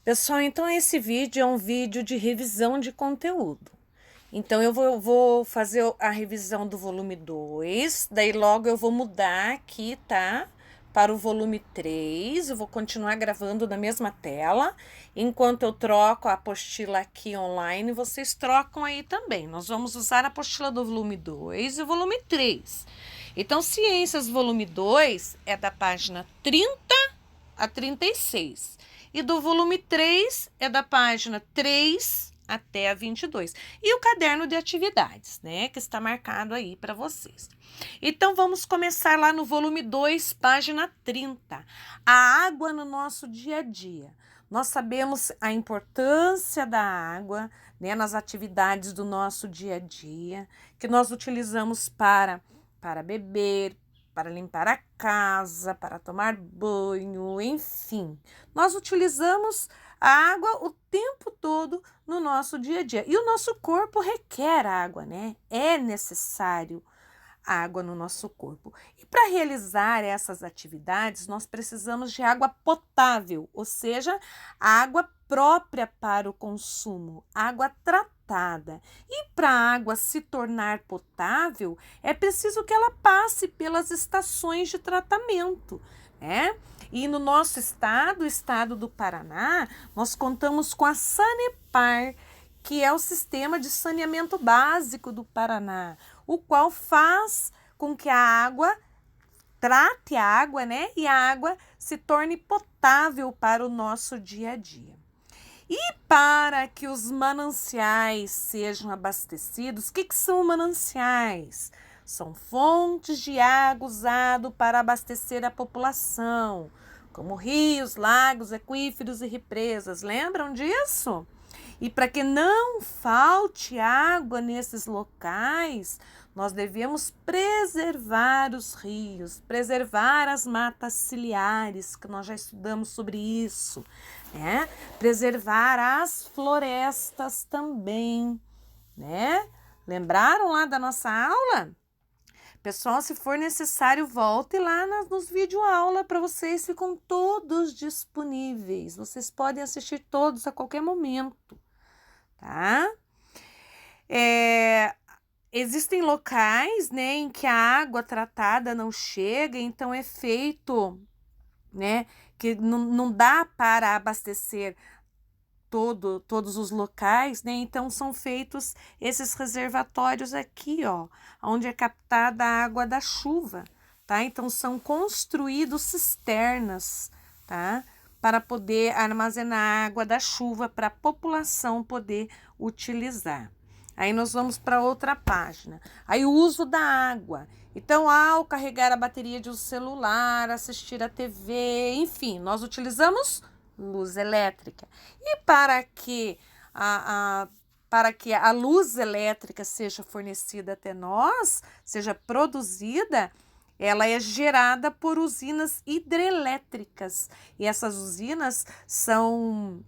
Pessoal, então esse vídeo é um vídeo de revisão de conteúdo. Então eu vou fazer a revisão do volume 2, daí logo eu vou mudar aqui, tá? Para o volume 3, eu vou continuar gravando na mesma tela. Enquanto eu troco a apostila aqui online, vocês trocam aí também. Nós vamos usar a apostila do volume 2 e o volume 3. Então, Ciências, volume 2 é da página 30 a 36. E do volume 3 é da página 3 até a 22. E o caderno de atividades, né, que está marcado aí para vocês. Então, vamos começar lá no volume 2, página 30. A água no nosso dia a dia. Nós sabemos a importância da água, né, nas atividades do nosso dia a dia, que nós utilizamos para beber, para limpar a casa, para tomar banho, enfim. Nós utilizamos a água o tempo todo no nosso dia a dia. E o nosso corpo requer água, né? É necessário água no nosso corpo. E para realizar essas atividades, nós precisamos de água potável, ou seja, água própria para o consumo, água tratada. E para a água se tornar potável, é preciso que ela passe pelas estações de tratamento, né? E no nosso estado, o estado do Paraná, nós contamos com a Sanepar, que é o sistema de saneamento básico do Paraná, o qual faz com que a água trate a água, né? E a água se torne potável para o nosso dia a dia. E para que os mananciais sejam abastecidos, o que são mananciais? São fontes de água usado para abastecer a população, como rios, lagos, aquíferos e represas. Lembram disso? E para que não falte água nesses locais, nós devemos preservar os rios, preservar as matas ciliares, que nós já estudamos sobre isso, né? Preservar as florestas também, né? Lembraram lá da nossa aula? Pessoal, se for necessário, volte lá nos videoaula para vocês, ficam todos disponíveis. Vocês podem assistir todos a qualquer momento, tá? Existem locais, né, em que a água tratada não chega, então é feito, né, que não dá para abastecer todos os locais, né? Então são feitos esses reservatórios aqui, ó, onde é captada a água da chuva, tá? Então são construídos cisternas, tá? Para poder armazenar a água da chuva para a população poder utilizar. Aí nós vamos para outra página. Aí o uso da água. Então, ao carregar a bateria de um celular, assistir a TV, enfim, nós utilizamos luz elétrica. E para que a luz elétrica seja fornecida até nós, seja produzida, ela é gerada por usinas hidrelétricas. E essas usinas são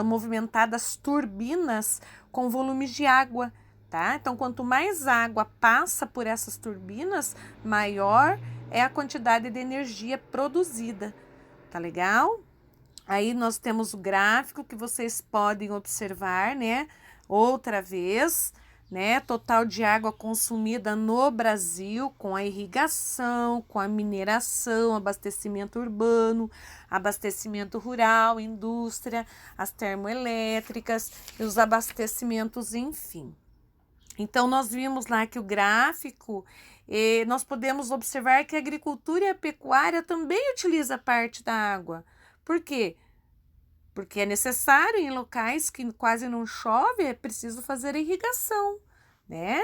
movimentadas turbinas com volumes de água, tá? Então, quanto mais água passa por essas turbinas, maior é a quantidade de energia produzida. Tá legal? Aí nós temos o gráfico que vocês podem observar, né? Outra vez, né? Total de água consumida no Brasil com a irrigação, com a mineração, abastecimento urbano, abastecimento rural, indústria, as termoelétricas e os abastecimentos, enfim. Então, nós vimos lá que o gráfico, nós podemos observar que a agricultura e a pecuária também utiliza parte da água. Por quê? Porque é necessário em locais que quase não chove, é preciso fazer irrigação, né?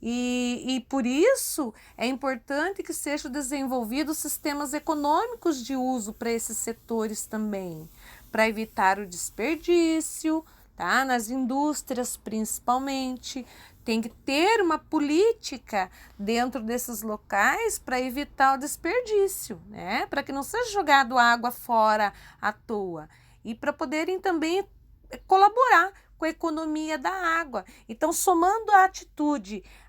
E por isso é importante que sejam desenvolvidos sistemas econômicos de uso para esses setores também, para evitar o desperdício, tá? Nas indústrias principalmente, tem que ter uma política dentro desses locais para evitar o desperdício, né? Para que não seja jogado água fora à toa. E para poderem também colaborar com a economia da água. Então, somando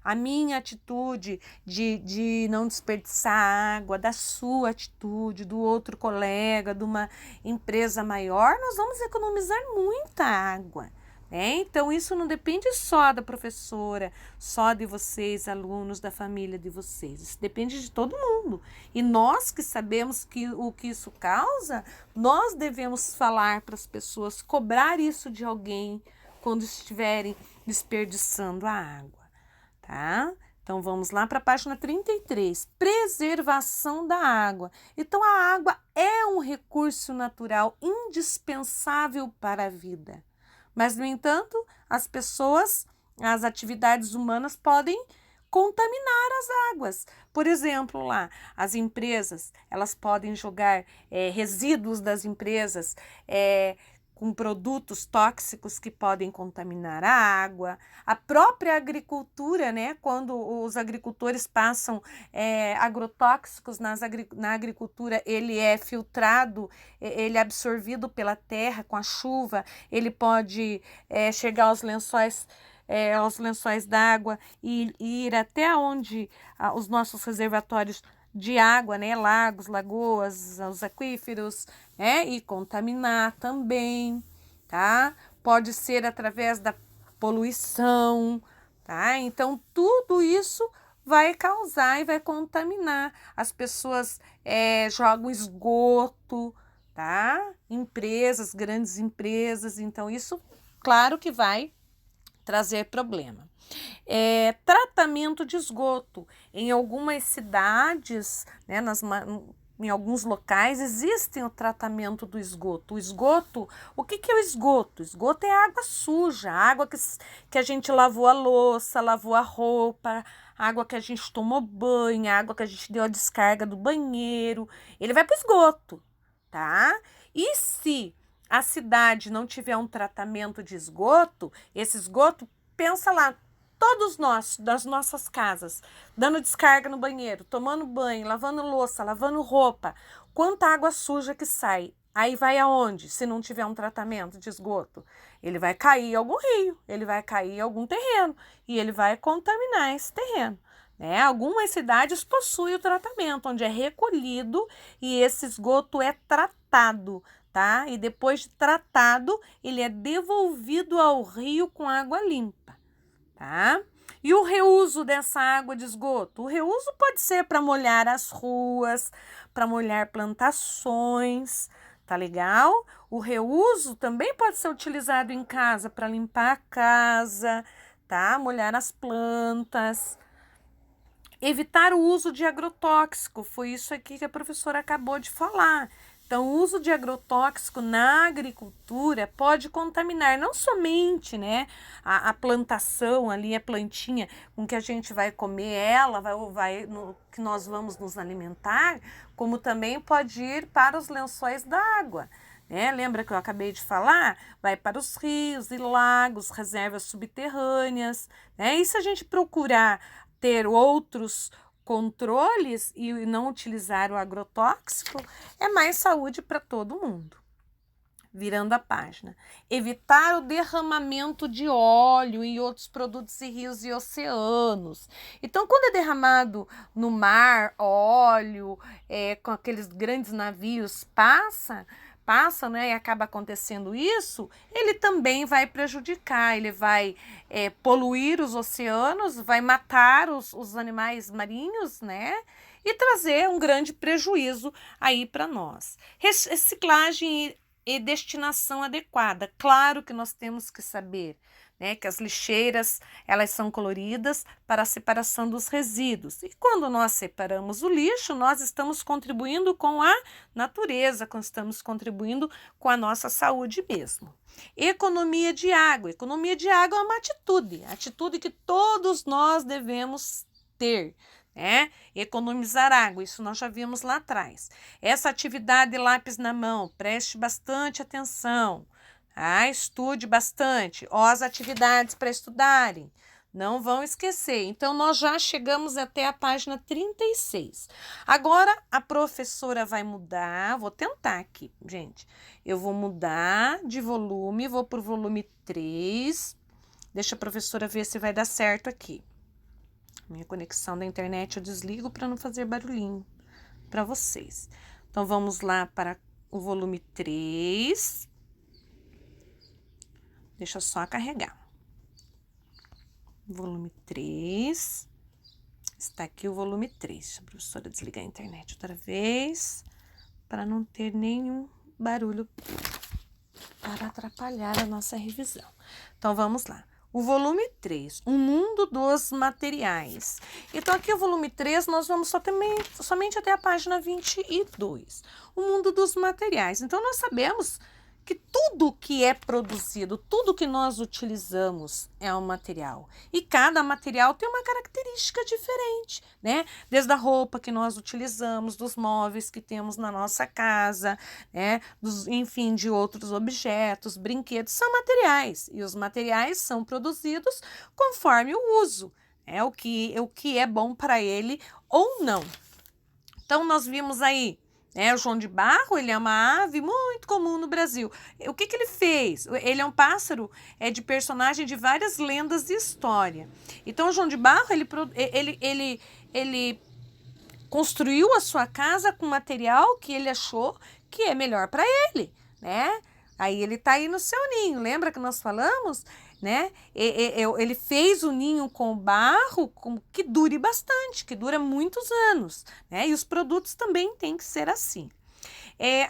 a minha atitude de não desperdiçar água, da sua atitude, do outro colega, de uma empresa maior, nós vamos economizar muita água. Então, isso não depende só da professora, só de vocês, alunos, da família de vocês. Isso depende de todo mundo. E nós que sabemos o que isso causa, nós devemos falar para as pessoas, cobrar isso de alguém quando estiverem desperdiçando a água, tá? Então, vamos lá para a página 33. Preservação da água. Então, a água é um recurso natural indispensável para a vida. Mas, no entanto, as atividades humanas podem contaminar as águas. Por exemplo, lá, as empresas, elas podem jogar resíduos das empresas com produtos tóxicos que podem contaminar a água. A própria agricultura, né, quando os agricultores passam agrotóxicos na agricultura, ele é filtrado, ele é absorvido pela terra com a chuva, ele pode chegar aos lençóis d'água e ir até onde os nossos reservatórios de água, né, lagos, lagoas, os aquíferos, e contaminar também, tá? Pode ser através da poluição, tá? Então, tudo isso vai causar e vai contaminar. As pessoas jogam esgoto, tá? Empresas, grandes empresas, então isso, claro que vai trazer problema. Tratamento de esgoto. Em algumas cidades, né, em alguns locais, existe o tratamento do esgoto. O esgoto, o que é o esgoto? O esgoto é água suja, água que a gente lavou a louça, lavou a roupa, água que a gente tomou banho, água que a gente deu a descarga do banheiro. Ele vai para o esgoto, tá? E se a cidade não tiver um tratamento de esgoto, esse esgoto, pensa lá, todos nós, das nossas casas, dando descarga no banheiro, tomando banho, lavando louça, lavando roupa, quanta água suja que sai. Aí vai aonde? Se não tiver um tratamento de esgoto, ele vai cair em algum rio, ele vai cair em algum terreno e ele vai contaminar esse terreno. Algumas cidades possuem o tratamento, onde é recolhido e esse esgoto é tratado, tá? E depois de tratado, ele é devolvido ao rio com água limpa, tá? E o reuso dessa água de esgoto? O reuso pode ser para molhar as ruas, para molhar plantações, tá legal? O reuso também pode ser utilizado em casa para limpar a casa, tá? Molhar as plantas. Evitar o uso de agrotóxico, foi isso aqui que a professora acabou de falar. Então, o uso de agrotóxico na agricultura pode contaminar não somente, né, a plantação ali, a plantinha com que a gente vai comer ela, que nós vamos nos alimentar, como também pode ir para os lençóis d'água. Lembra que eu acabei de falar? Vai para os rios e lagos, reservas subterrâneas. E se a gente procurar ter outros controles e não utilizar o agrotóxico, é mais saúde para todo mundo. Virando a página. Evitar o derramamento de óleo e outros produtos em rios e oceanos. Então, quando é derramado no mar, óleo, com aqueles grandes navios, passa, né, e acaba acontecendo isso, ele também vai prejudicar, ele vai poluir os oceanos, vai matar os animais marinhos, né, e trazer um grande prejuízo aí para nós. Reciclagem e destinação adequada. Claro que nós temos que saber, né, que as lixeiras, elas são coloridas para a separação dos resíduos. E quando nós separamos o lixo, nós estamos contribuindo com a natureza, estamos contribuindo com a nossa saúde mesmo. Economia de água. Economia de água é uma atitude que todos nós devemos ter. Economizar água, isso nós já vimos lá atrás. Essa atividade lápis na mão, preste bastante atenção. Estude bastante. As atividades para estudarem, Não vão esquecer. Então, nós já chegamos até a página 36. Agora, a professora vai mudar. Vou tentar aqui, gente. Eu vou mudar de volume, vou para o volume 3. Deixa a professora ver se vai dar certo aqui. Minha conexão da internet eu desligo para não fazer barulhinho para vocês. Então, vamos lá para o volume 3. Deixa só carregar. Volume 3. Está aqui o volume 3. Deixa a professora desligar a internet outra vez, para não ter nenhum barulho para atrapalhar a nossa revisão. Então, vamos lá. O volume 3, o mundo dos materiais. Então, aqui o volume 3, nós vamos somente até a página 22. O mundo dos materiais. Então, nós sabemos que tudo que é produzido, tudo que nós utilizamos é um material. E cada material tem uma característica diferente, né? Desde a roupa que nós utilizamos, dos móveis que temos na nossa casa, né? Enfim, de outros objetos, brinquedos, são materiais. E os materiais são produzidos conforme o uso, né? O que é bom para ele ou não. Então, nós vimos aí, o João de Barro, ele é uma ave muito comum no Brasil. O que ele fez? Ele é um pássaro de personagem de várias lendas de história. Então, o João de Barro, ele construiu a sua casa com material que ele achou que é melhor para ele, né? Aí ele tá aí no seu ninho, lembra que nós falamos, né? Ele fez o ninho com barro que dure bastante, que dura muitos anos, né? E os produtos também têm que ser assim.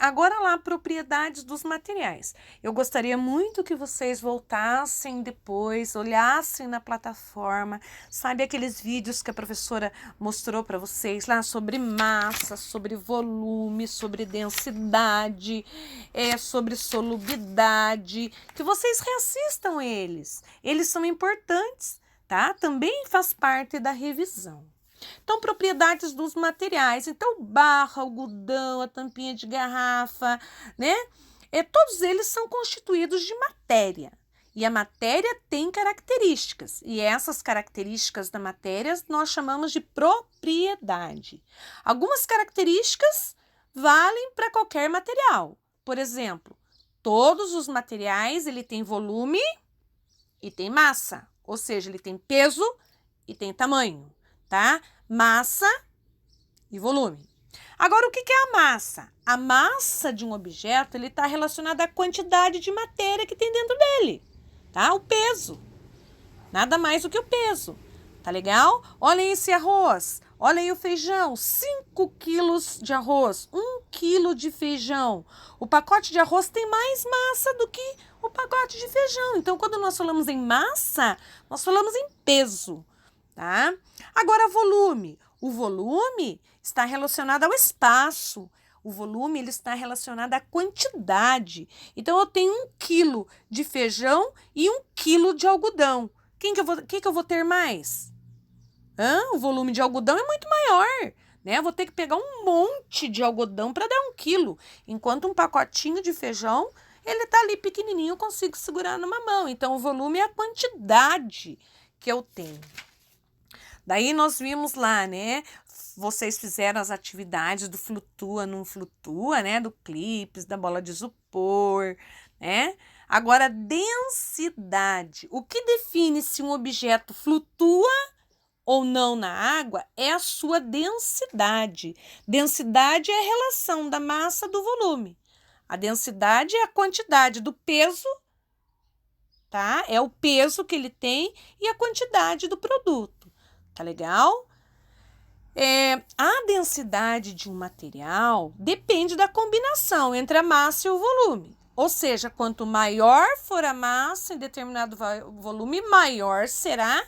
Agora lá, propriedades dos materiais. Eu gostaria muito que vocês voltassem depois, olhassem na plataforma, sabe aqueles vídeos que a professora mostrou para vocês lá sobre massa, sobre volume, sobre densidade, sobre solubilidade, que vocês reassistam eles. Eles são importantes, tá? Também faz parte da revisão. Então, propriedades dos materiais. Então, barro, algodão, a tampinha de garrafa, né? Todos eles são constituídos de matéria. E a matéria tem características. E essas características da matéria nós chamamos de propriedade. Algumas características valem para qualquer material. Por exemplo, todos os materiais, ele tem volume e tem massa. Ou seja, ele tem peso e tem tamanho. Tá? Massa e volume. Agora, o que é a massa? A massa de um objeto está relacionada à quantidade de matéria que tem dentro dele, tá? O peso. Nada mais do que o peso. Tá legal? Olhem esse arroz. Olhem o feijão. 5 quilos de arroz. 1 quilo de feijão. O pacote de arroz tem mais massa do que o pacote de feijão. Então, quando nós falamos em massa, nós falamos em peso. Tá? Agora, volume. O volume está relacionado ao espaço. O volume ele está relacionado à quantidade. Então, eu tenho 1 quilo de feijão e 1 quilo de algodão. Que eu vou ter mais? O volume de algodão é muito maior. Né? Eu vou ter que pegar um monte de algodão para dar 1 quilo. Enquanto um pacotinho de feijão, ele está ali pequenininho, eu consigo segurar numa mão. Então, o volume é a quantidade que eu tenho. Daí nós vimos lá, né? Vocês fizeram as atividades do flutua, não flutua, né? Do clipes, da bola de isopor, né? Agora, densidade. O que define se um objeto flutua ou não na água é a sua densidade. Densidade é a relação da massa do volume. A densidade é a quantidade do peso, tá? É o peso que ele tem e a quantidade do produto. Tá legal? A densidade de um material depende da combinação entre a massa e o volume. Ou seja, quanto maior for a massa em determinado volume, maior será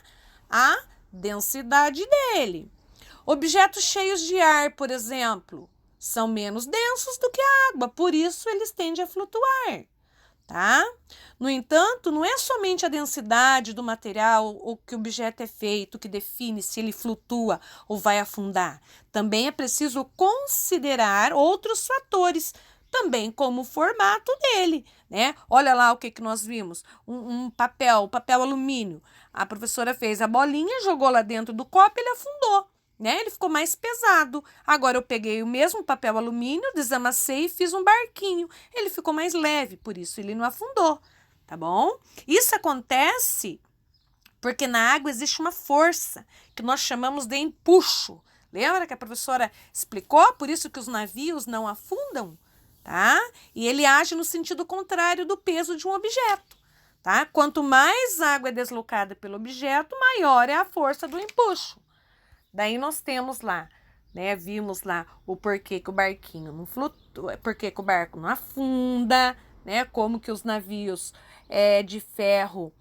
a densidade dele. Objetos cheios de ar, por exemplo, são menos densos do que a água, por isso eles tendem a flutuar. Tá? No entanto, não é somente a densidade do material ou que o objeto é feito que define se ele flutua ou vai afundar. Também é preciso considerar outros fatores também como o formato dele, né? Olha lá o que nós vimos, um papel alumínio. A professora fez a bolinha, jogou lá dentro do copo, ele afundou, né? Ele ficou mais pesado. Agora eu peguei o mesmo papel alumínio, desamassei e fiz um barquinho. Ele ficou mais leve, por isso ele não afundou, tá bom? Isso acontece porque na água existe uma força que nós chamamos de empuxo. Lembra que a professora explicou? Por isso que os navios não afundam, tá? E ele age no sentido contrário do peso de um objeto, tá? Quanto mais água é deslocada pelo objeto, maior é a força do empuxo. Daí nós temos lá, né? Vimos lá o porquê que o barquinho não flutua, porquê que o barco não afunda, né? Como que os navios de ferro,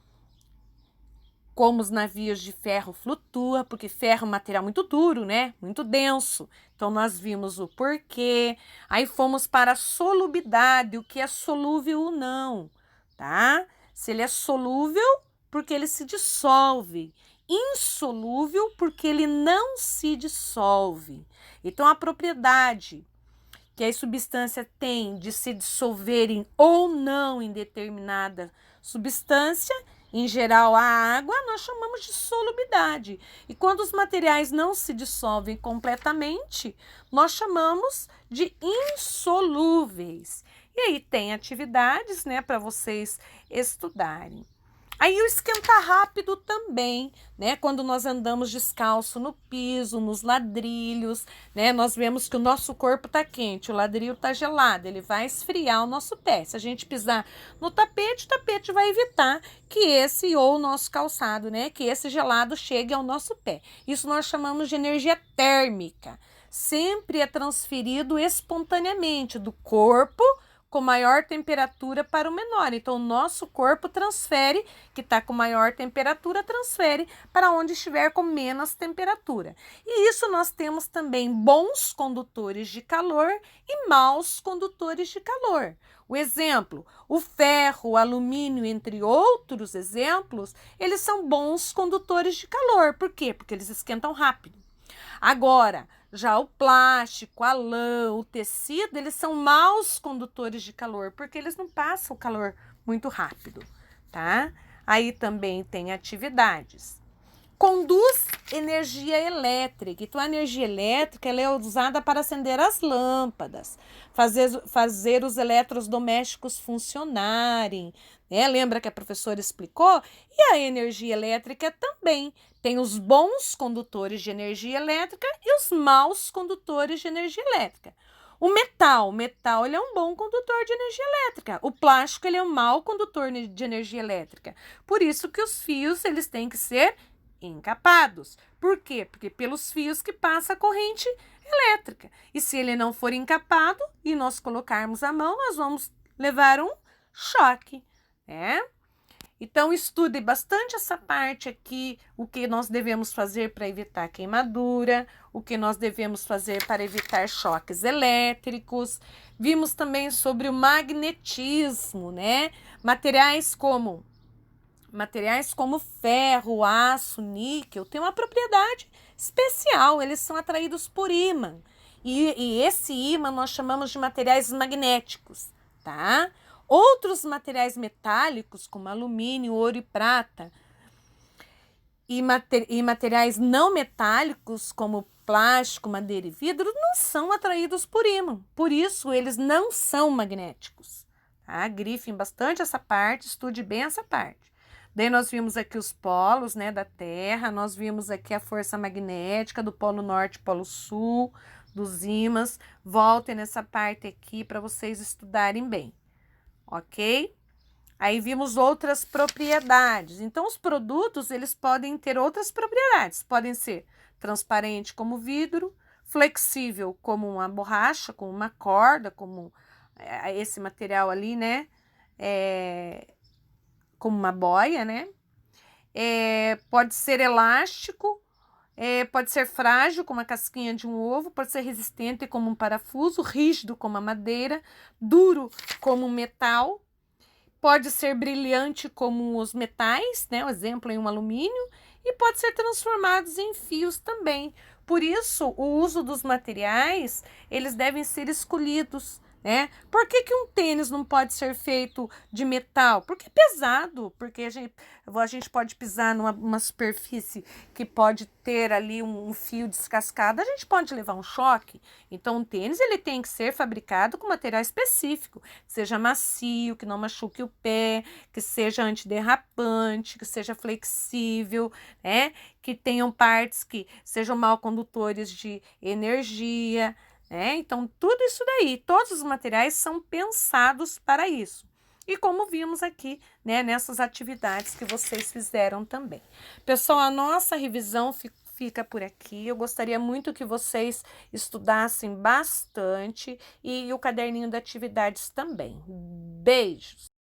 como os navios de ferro flutuam, porque ferro é um material muito duro, né? Muito denso. Então, nós vimos o porquê. Aí fomos para a solubilidade, o que é solúvel ou não, tá? Se ele é solúvel, porque ele se dissolve. Insolúvel, porque ele não se dissolve. Então, a propriedade que a substância tem de se dissolverem ou não em determinada substância, em geral a água, nós chamamos de solubilidade. E quando os materiais não se dissolvem completamente, nós chamamos de insolúveis. E aí tem atividades, né, para vocês estudarem. Aí o esquentar rápido também, né? Quando nós andamos descalço no piso, nos ladrilhos, né? Nós vemos que o nosso corpo está quente, o ladrilho está gelado, ele vai esfriar o nosso pé. Se a gente pisar no tapete, o tapete vai evitar que esse ou o nosso calçado, né? Que esse gelado chegue ao nosso pé. Isso nós chamamos de energia térmica. Sempre é transferido espontaneamente do corpo com maior temperatura para o menor. Então, o nosso corpo transfere, que está com maior temperatura, transfere para onde estiver com menos temperatura. E isso nós temos também bons condutores de calor e maus condutores de calor. O exemplo, o ferro, o alumínio, entre outros exemplos, eles são bons condutores de calor. Por quê? Porque eles esquentam rápido. Agora, já o plástico, a lã, o tecido, eles são maus condutores de calor, porque eles não passam o calor muito rápido, tá? Aí também tem atividades. Conduz energia elétrica. Então, a energia elétrica ela é usada para acender as lâmpadas, fazer os eletrodomésticos funcionarem, né? Lembra que a professora explicou? E a energia elétrica também tem os bons condutores de energia elétrica e os maus condutores de energia elétrica. O metal ele é um bom condutor de energia elétrica. O plástico ele é um mau condutor de energia elétrica. Por isso que os fios eles têm que ser encapados. Por quê? Porque pelos fios que passa a corrente elétrica. E se ele não for encapado e nós colocarmos a mão, nós vamos levar um choque, né? Então, estude bastante essa parte aqui, o que nós devemos fazer para evitar queimadura, o que nós devemos fazer para evitar choques elétricos. Vimos também sobre o magnetismo, né? Materiais como ferro, aço, níquel, têm uma propriedade especial, eles são atraídos por ímã. E esse ímã nós chamamos de materiais magnéticos, tá? Outros materiais metálicos, como alumínio, ouro e prata, e materiais não metálicos, como plástico, madeira e vidro, não são atraídos por ímã. Por isso, eles não são magnéticos. Tá? Grifem bastante essa parte, estude bem essa parte. Daí nós vimos aqui os polos, né, da Terra, nós vimos aqui a força magnética do Polo Norte e Polo Sul, dos ímãs. Voltem nessa parte aqui para vocês estudarem bem. Ok? Aí vimos outras propriedades. Então, os produtos, eles podem ter outras propriedades. Podem ser transparente como vidro, flexível como uma borracha, como uma corda, como esse material ali, né? Como uma boia, né? Pode ser elástico, pode ser frágil, como a casquinha de um ovo, pode ser resistente como um parafuso, rígido como a madeira, duro como um metal, pode ser brilhante como os metais, né? O exemplo é um alumínio, e pode ser transformados em fios também. Por isso, o uso dos materiais, eles devem ser escolhidos, né? Por que que um tênis não pode ser feito de metal? Porque é pesado, porque a gente pode pisar numa superfície que pode ter ali um fio descascado, a gente pode levar um choque. Então, o tênis ele tem que ser fabricado com material específico, que seja macio, que não machuque o pé, que seja antiderrapante, que seja flexível, né? Que tenham partes que sejam mal condutores de energia, né? Então, tudo isso daí, todos os materiais são pensados para isso. E como vimos aqui, né, nessas atividades que vocês fizeram também. Pessoal, a nossa revisão fica por aqui. Eu gostaria muito que vocês estudassem bastante e o caderninho de atividades também. Beijos!